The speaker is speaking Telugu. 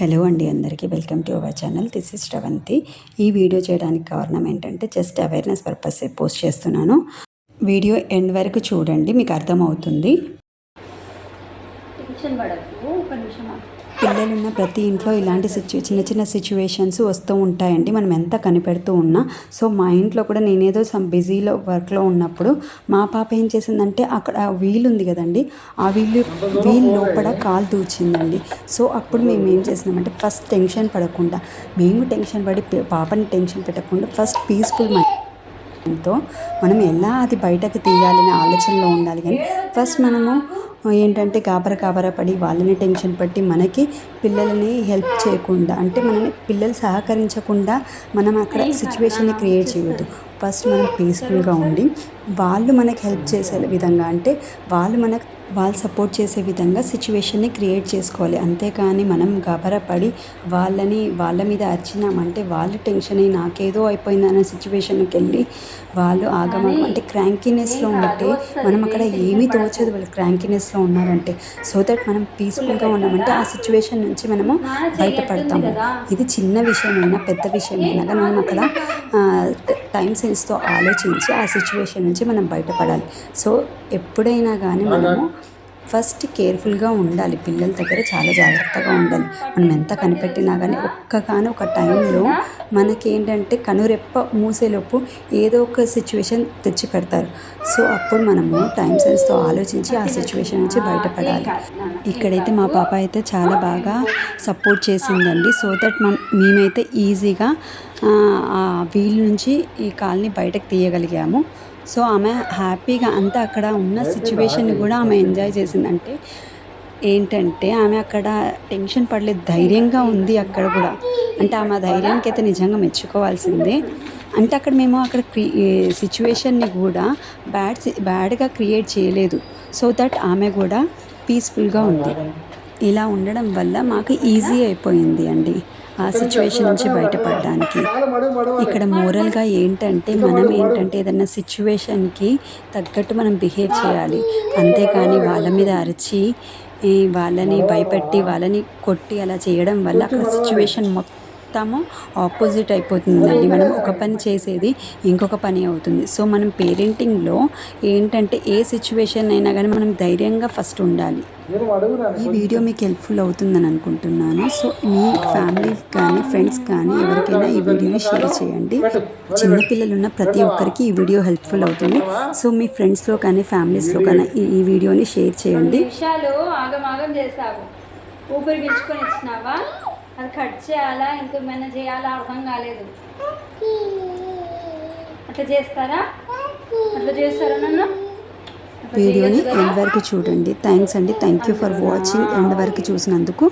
హలో అండి, అందరికీ welcome to our channel. This is Sravanthi. ఈ వీడియో చేయడానికి కారణం ఏంటంటే జస్ట్ అవేర్నెస్ పర్పస్ పోస్ట్ చేస్తున్నాను. వీడియో ఎండ్ వరకు చూడండి, మీకు అర్థమవుతుంది. పిల్లలున్న ప్రతి ఇంట్లో ఇలాంటి చిన్న చిన్న సిచ్యువేషన్స్ వస్తూ ఉంటాయండి, మనం ఎంత కనిపెడుతూ ఉన్నా. సో మా ఇంట్లో కూడా నేనేదో బిజీలో వర్క్లో ఉన్నప్పుడు మా పాప ఏం చేసిందంటే, అక్కడ వీల్ ఉంది కదండి, ఆ వీల్ లోపల కాలు దూచిందండి. సో అప్పుడు మేము ఏం చేసినామంటే, ఫస్ట్ టెన్షన్ పడకుండా, మేము టెన్షన్ పడి పాపని టెన్షన్ పెట్టకుండా ఫస్ట్ పీస్ఫుల్ మైండ్తో మనం ఎలా అది బయటకు తీయాలనే ఆలోచనలో ఉండాలి. కానీ ఫస్ట్ మనము ఏంటంటే గాబరా పడి వాళ్ళని టెన్షన్ పట్టి మనకి పిల్లలని హెల్ప్ చేయకుండా, అంటే మనని పిల్లలు సహకరించకుండా మనం అక్కడ సిచ్యువేషన్ని క్రియేట్ చేయవద్దు. ఫస్ట్ మనం పీస్ఫుల్గా ఉండి వాళ్ళు మనకి హెల్ప్ చేసే విధంగా, అంటే వాళ్ళు సపోర్ట్ చేసే విధంగా సిచ్యువేషన్ని క్రియేట్ చేసుకోవాలి. అంతేకాని మనం గాబరా పడి వాళ్ళ మీద అరిచినామంటే వాళ్ళు టెన్షన్ అయ్యి నాకేదో అయిపోయిందన్న సిచ్యువేషన్కి వెళ్ళి వాళ్ళు అంటే క్రాంకీనెస్లో ఉంటే మనం అక్కడ ఏమీ తోచదు, వాళ్ళు క్రాంకీనెస్లో ఉన్నారంటే. సో దట్ మనం పీస్ఫుల్గా ఉన్నామంటే ఆ సిచ్యువేషన్ నుంచి మనము బయటపడతాము. ఇది చిన్న విషయమైనా పెద్ద విషయమైనా కానీ మనం అక్కడ టైం సెన్స్తో ఆలోచించి ఆ సిచ్యువేషన్ నుంచి మనం బయటపడాలి. సో ఎప్పుడైనా కానీ మనము ఫస్ట్ కేర్ఫుల్గా ఉండాలి. పిల్లల దగ్గర చాలా జాగ్రత్తగా ఉండాలి. మనం ఎంత కనిపెట్టినా కానీ ఒక టైంలో మనకేంటంటే కనురెప్ప మూసేలోపు ఏదో ఒక సిచ్యువేషన్ తెచ్చి పెడతారు. సో అప్పుడు మనము టైం సెన్స్తో ఆలోచించి ఆ సిచ్యువేషన్ నుంచి బయటపడాలి. ఇక్కడైతే మా పాప అయితే చాలా బాగా సపోర్ట్ చేసిందండి. సో దట్ మేమైతే ఈజీగా ఆ వీల్ నుంచి ఈ కాల్ని బయటకు తీయగలిగాము. సో ఆమె హ్యాపీగా అంతా అక్కడ ఉన్న సిచ్యువేషన్ని కూడా ఆమె ఎంజాయ్ చేసిందంటే ఏంటంటే, ఆమె అక్కడ టెన్షన్ పడలేదు, ధైర్యంగా ఉంది అక్కడ కూడా. అంటే ఆమె ధైర్యానికి అయితే నిజంగా మెచ్చుకోవాల్సిందే. అంటే అక్కడ మేము సిచ్యువేషన్ని కూడా బ్యాడ్గా క్రియేట్ చేయలేదు. సో దట్ ఆమె కూడా పీస్ఫుల్గా ఉంది. ఇలా ఉండడం వల్ల మాకు ఈజీ అయిపోయింది అండి ఆ సిచ్యువేషన్ నుంచి బయటపడడానికి. ఇక్కడ మోరల్గా ఏంటంటే, మనం ఏదైనా సిచ్యువేషన్కి తగ్గట్టు మనం బిహేవ్ చేయాలి. అంతేకాని వాళ్ళ మీద అరిచి వాళ్ళని భయపెట్టి వాళ్ళని కొట్టి అలా చేయడం వల్ల అక్కడ సిచ్యువేషన్ మొత్తము ఆపోజిట్ అయిపోతుందండి. మనం ఒక పని చేసేది ఇంకొక పని అవుతుంది. సో మనం పేరెంటింగ్లో ఏంటంటే ఏ సిచ్యువేషన్ అయినా కానీ మనం ధైర్యంగా ఫస్ట్ ఉండాలి. ఈ వీడియో మీకు హెల్ప్ఫుల్ అవుతుందని అనుకుంటున్నాను. సో మీ ఫ్యామిలీ కానీ ఫ్రెండ్స్ కానీ ఎవరికైనా ఈ వీడియోని షేర్ చేయండి. చిన్నపిల్లలు ఉన్న ప్రతి ఒక్కరికి ఈ వీడియో హెల్ప్ఫుల్ అవుతుంది. సో మీ ఫ్రెండ్స్లో కానీ ఫ్యామిలీస్లో కానీ ఈ వీడియోని షేర్ చేయండి. ఊపిరి పీల్చుకొని ఇచ్చినావా, అది కట్ చేయాలా ఇంకేమైనా చేయాలా అర్థం కాలేదు. అట్లా చేస్తారా నన్ను? వీడియోని ఎండ్ వరకు చూడండి. థ్యాంక్స్ అండి. Thank you for watching. End వరకు చూసినందుకు.